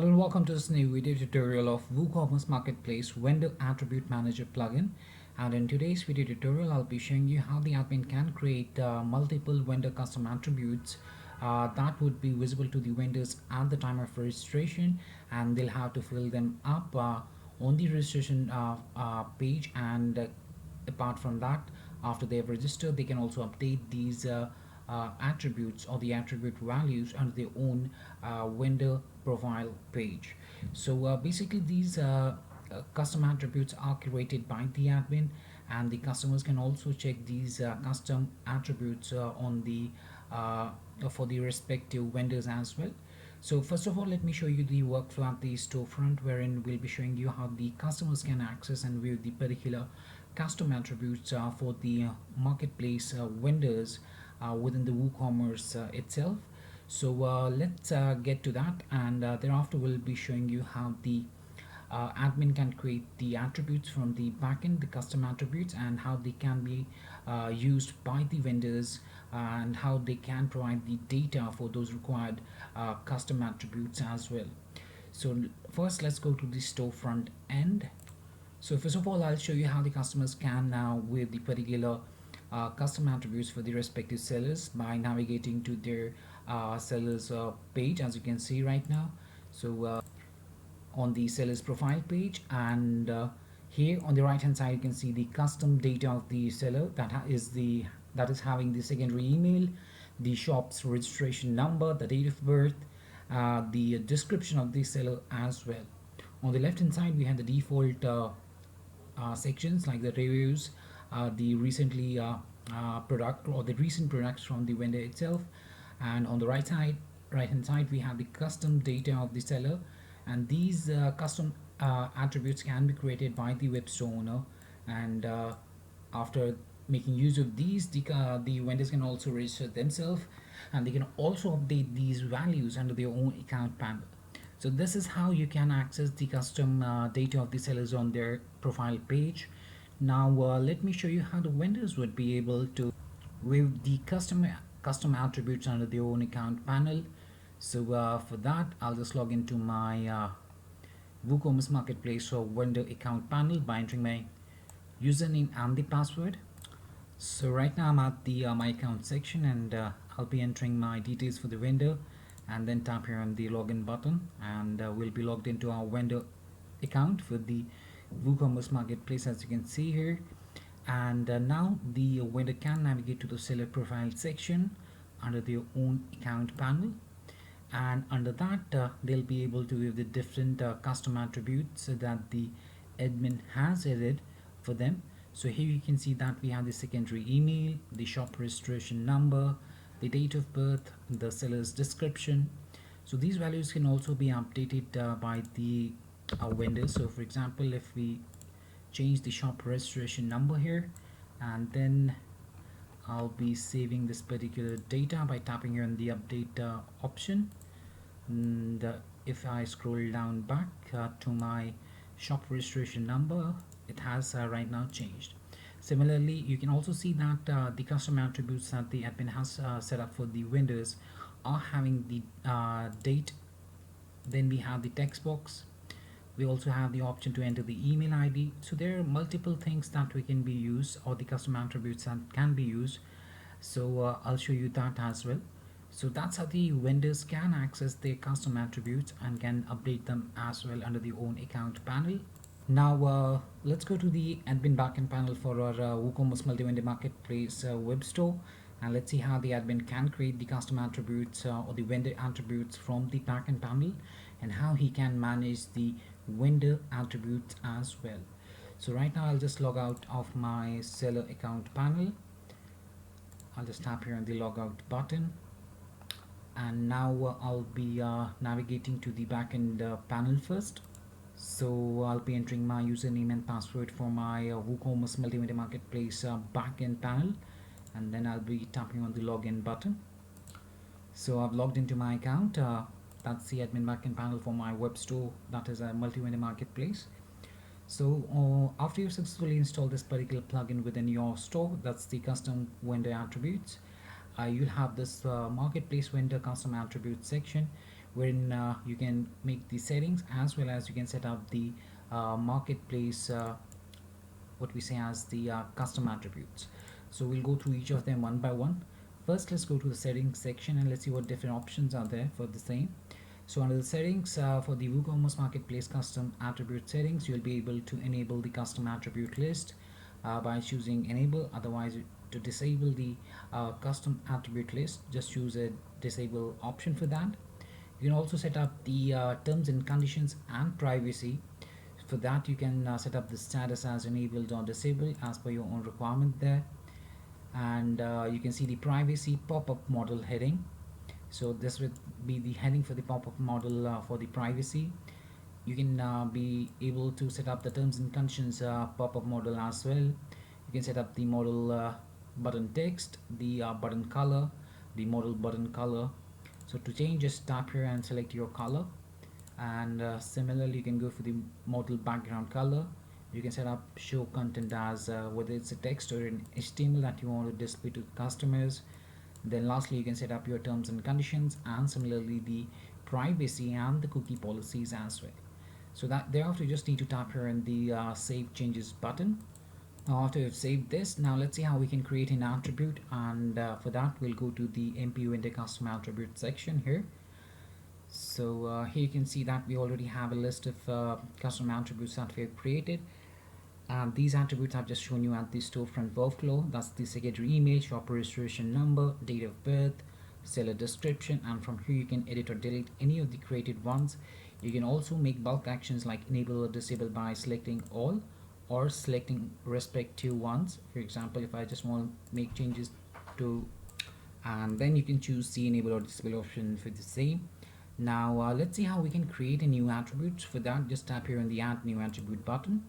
Hello and welcome to this new video tutorial of WooCommerce Marketplace Vendor Attribute Manager plugin. And in today's video tutorial, I'll be showing you how the admin can create multiple vendor custom attributes that would be visible to the vendors at the time of registration, and they'll have to fill them up on the registration page. And apart from that, after they have registered, they can also update these attributes or the attribute values under their own vendor profile page. So basically these custom attributes are created by the admin, and the customers can also check these custom attributes on the for the respective vendors as well. So first of all, let me show you the workflow at the storefront, wherein we'll be showing you how the customers can access and view the particular custom attributes for the marketplace vendors within the WooCommerce itself. So let's get to that, and thereafter we'll be showing you how the admin can create the attributes from the backend, the custom attributes, and how they can be used by the vendors, and how they can provide the data for those required custom attributes as well. So first, let's go to the storefront end. So first of all, I'll show you how the customers can now with the particular custom attributes for the respective sellers by navigating to their sellers page, as you can see right now. So on the seller's profile page, and here on the right hand side you can see the custom data of the seller that is having the secondary email, the shop's registration number, the date of birth, the description of the seller as well. On the left hand side we have the default sections like the reviews, the recently product or the recent products from the vendor itself, and on the right hand side we have the custom data of the seller, and these custom attributes can be created by the web store owner, and after making use of these, the vendors can also register themselves, and they can also update these values under their own account panel. So this is how you can access the custom data of the sellers on their profile page. Now let me show you how the vendors would be able to view the custom attributes under their own account panel. So for that, I'll just log into my WooCommerce Marketplace or vendor account panel by entering my username and the password. So right now I'm at the my account section, and I'll be entering my details for the vendor, and then tap here on the login button, and we'll be logged into our vendor account for the WooCommerce Marketplace, as you can see here. And now the vendor can navigate to the seller profile section under their own account panel, and under that they'll be able to view the different custom attributes that the admin has added for them. So here you can see that we have the secondary email, the shop registration number, the date of birth, the seller's description. So these values can also be updated by the vendor. So for example, if we change the shop registration number here, and then I'll be saving this particular data by tapping here on the update option, and if I scroll down back to my shop registration number, it has right now changed. Similarly, you can also see that the custom attributes that the admin has set up for the vendors are having the date. Then we have the text box. We also have the option to enter the email ID. So there are multiple things that we can be used, or the custom attributes that can be used. So I'll show you that as well. So that's how the vendors can access their custom attributes and can update them as well under the own account panel. Now let's go to the admin backend panel for our WooCommerce multi-vendor marketplace web store, and let's see how the admin can create the custom attributes or the vendor attributes from the backend panel, and how he can manage the vendor attributes as well. So right now I'll just log out of my seller account panel. I'll just tap here on the logout button, and now I'll be navigating to the backend panel first. So I'll be entering my username and password for my WooCommerce multimedia marketplace backend panel, and then I'll be tapping on the login button. So I've logged into my account. That's the admin backend panel for my web store, that is a multimedia marketplace. So after you successfully install this particular plugin within your store, that's the custom vendor attributes, you'll have this marketplace vendor custom attributes section, wherein you can make the settings as well as you can set up the marketplace, what we say as the custom attributes. So we'll go through each of them one by one. First, let's go to the settings section and let's see what different options are there for the same. So under the settings, for the WooCommerce Marketplace custom attribute settings, you'll be able to enable the custom attribute list by choosing enable. Otherwise, to disable the custom attribute list, just choose a disable option for that. You can also set up the terms and conditions and privacy. For that, you can set up the status as enabled or disabled as per your own requirement there. And you can see the privacy pop-up model heading. So this would be the heading for the pop-up model for the privacy. You can be able to set up the terms and conditions pop-up model as well. You can set up the model button text, the button color, the model button color. So to change, just tap here and select your color. And similarly, you can go for the model background color. You can set up show content as whether it's a text or an HTML that you want to display to customers. Then lastly, you can set up your terms and conditions and similarly the privacy and the cookie policies as well. So that thereafter you just need to tap here in the save changes button. Now after you've saved this, now let's see how we can create an attribute, and for that we'll go to the MPU in the custom attribute section here. So here you can see that we already have a list of custom attributes that we have created. And these attributes I've just shown you at the storefront workflow. That's the secondary email, shopper registration number, date of birth, seller description, and from here you can edit or delete any of the created ones. You can also make bulk actions like enable or disable by selecting all or selecting respective ones. For example, if I just want to make changes to, and then you can choose the enable or disable option for the same. Now let's see how we can create a new attribute. For that, just tap here on the add new attribute button,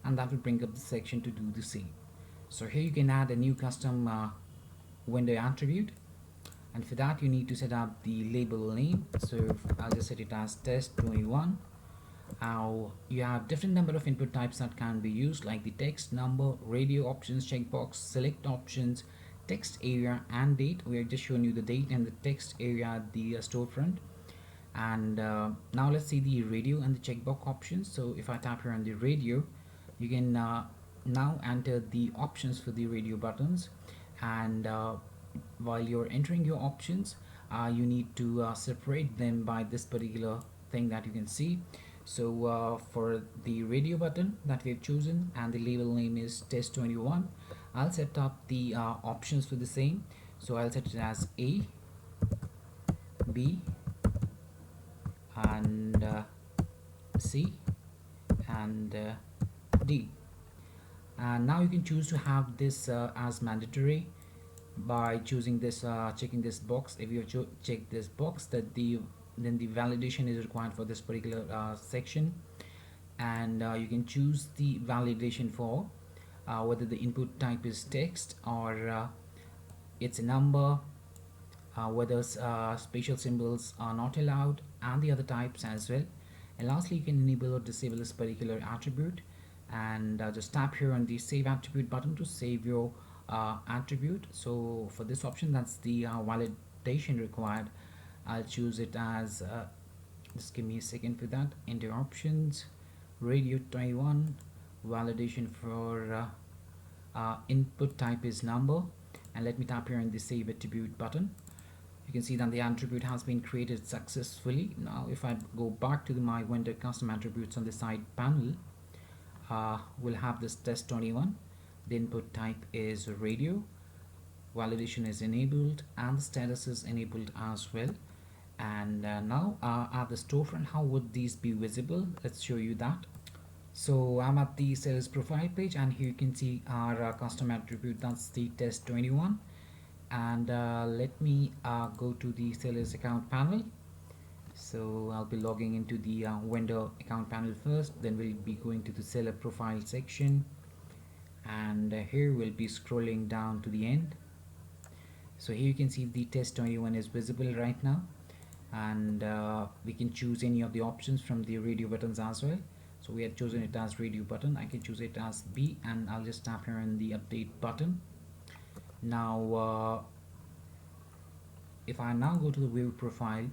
and that will bring up the section to do the same. So here you can add a new custom vendor attribute, and for that you need to set up the label name. So I'll just set it as test 21. Now you have different number of input types that can be used, like the text, number, radio options, checkbox, select options, text area, and date. We have just shown you the date and the text area at the storefront. And now let's see the radio and the checkbox options. So if I tap here on the radio, you can now enter the options for the radio buttons, and while you're entering your options, you need to separate them by this particular thing that you can see. So for the radio button that we've chosen and the label name is test 21, I'll set up the options for the same. So I'll set it as A, B, and C, and D. And now you can choose to have this as mandatory by choosing this, checking this box. If you check this box, that then the validation is required for this particular section, and you can choose the validation for whether the input type is text or it's a number, whether spatial symbols are not allowed, and the other types as well. And lastly, you can enable or disable this particular attribute, and just tap here on the save attribute button to save your attribute. So for this option, that's the validation required. I'll choose it as just give me a second for that. Enter options, radio 21, validation for input type is number, and let me tap here on the save attribute button. You can see that the attribute has been created successfully. Now if I go back to my vendor custom attributes on the side panel, we'll have this test 21. The input type is radio, validation is enabled, and the status is enabled as well. And now at the storefront, how would these be visible? Let's show you that. So I'm at the sales profile page, and here you can see our custom attribute, that's the test 21. And let me go to the seller's account panel. So I'll be logging into the vendor account panel first, then we'll be going to the seller profile section, and here we'll be scrolling down to the end. So here you can see the test 21 is visible right now, and we can choose any of the options from the radio buttons as well. So we have chosen it as radio button. I can choose it as B, and I'll just tap here on the update button. Now if I now go to the view profile,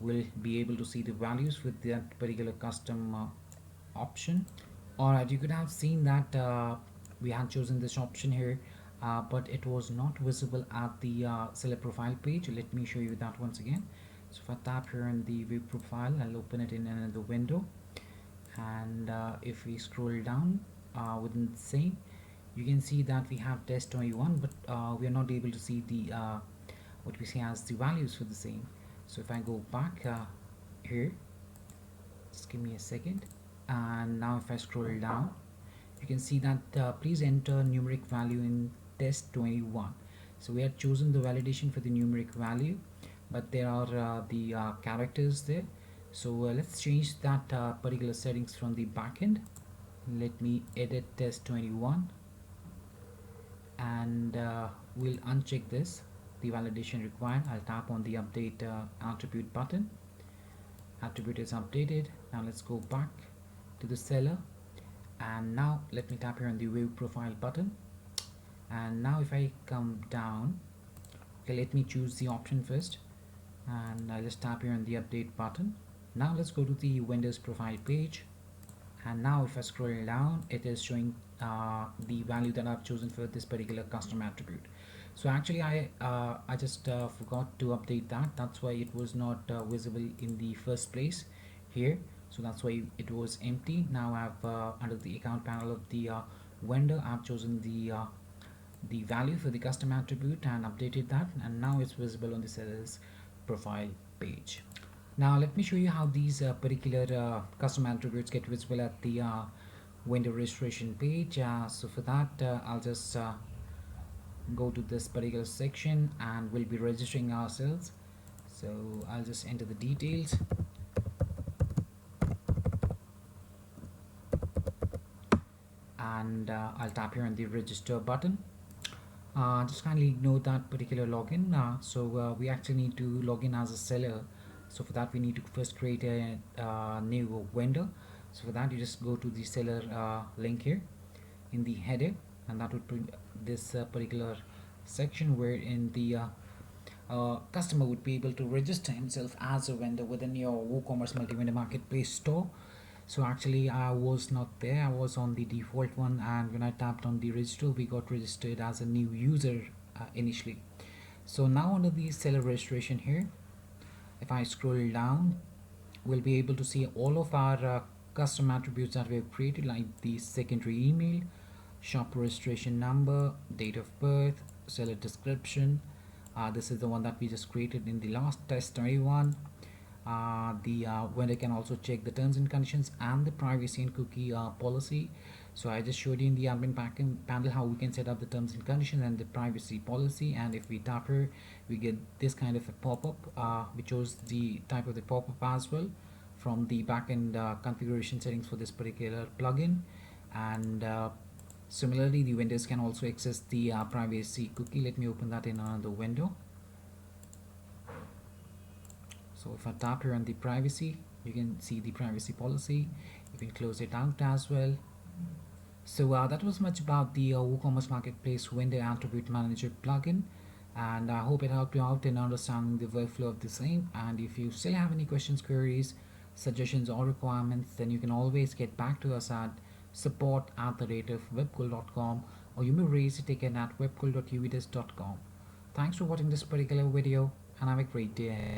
will be able to see the values with that particular custom option. Alright, you could have seen that we had chosen this option here, but it was not visible at the seller profile page. Let me show you that once again. So if I tap here in the view profile, I'll open it in another window. And if we scroll down within the same, you can see that we have test 21, but we are not able to see the what we see as the values for the same. So if I go back here, just give me a second, and now if I scroll down, you can see that please enter numeric value in test 21. So we have chosen the validation for the numeric value, but there are the characters there. So let's change that particular settings from the backend. Let me edit test 21, and we'll uncheck this, the validation required. I'll tap on the update attribute button. Attribute is updated. Now let's go back to the seller, and now let me tap here on the view profile button. And now if I come down, okay, let me choose the option first, and I'll just tap here on the update button. Now let's go to the vendor's profile page, and now if I scroll down, it is showing the value that I've chosen for this particular custom attribute. So actually I just forgot to update that. That's why it was not visible in the first place here. So that's why it was empty. Now I've under the account panel of the vendor, I've chosen the value for the custom attribute and updated that, and now it's visible on the seller's profile page. Now let me show you how these particular custom attributes get visible at the vendor registration page. So for that I'll just go to this particular section, and we'll be registering ourselves. So I'll just enter the details, and I'll tap here on the register button. Just kindly ignore that particular login. So we actually need to log in as a seller. So for that we need to first create a new vendor. So for that you just go to the seller link here in the header, and that would bring this particular section wherein the customer would be able to register himself as a vendor within your WooCommerce multi-vendor marketplace store. So actually I was not there, I was on the default one, and when I tapped on the register, we got registered as a new user initially. So now under the seller registration here, if I scroll down, we'll be able to see all of our custom attributes that we have created, like the secondary email, shop registration number, date of birth, seller description. This is the one that we just created in the last test 21. The vendor can also check the terms and conditions and the privacy and cookie policy. So I just showed you in the admin panel how we can set up the terms and conditions and the privacy policy, and if we tap here, we get this kind of a pop-up which shows the type of the pop-up as well from the backend configuration settings for this particular plugin. And similarly, the vendors can also access the privacy cookie. Let me open that in another window. So if I tap here on the privacy, you can see the privacy policy. You can close it out as well. So that was much about the WooCommerce Marketplace Vendor Attribute Manager plugin, and I hope it helped you out in understanding the workflow of the same. And if you still have any questions, queries, suggestions, or requirements, then you can always get back to us at support@webkul.com, or you may raise a ticket at webkul.uvidis.com. Thanks for watching this particular video, and have a great day ahead.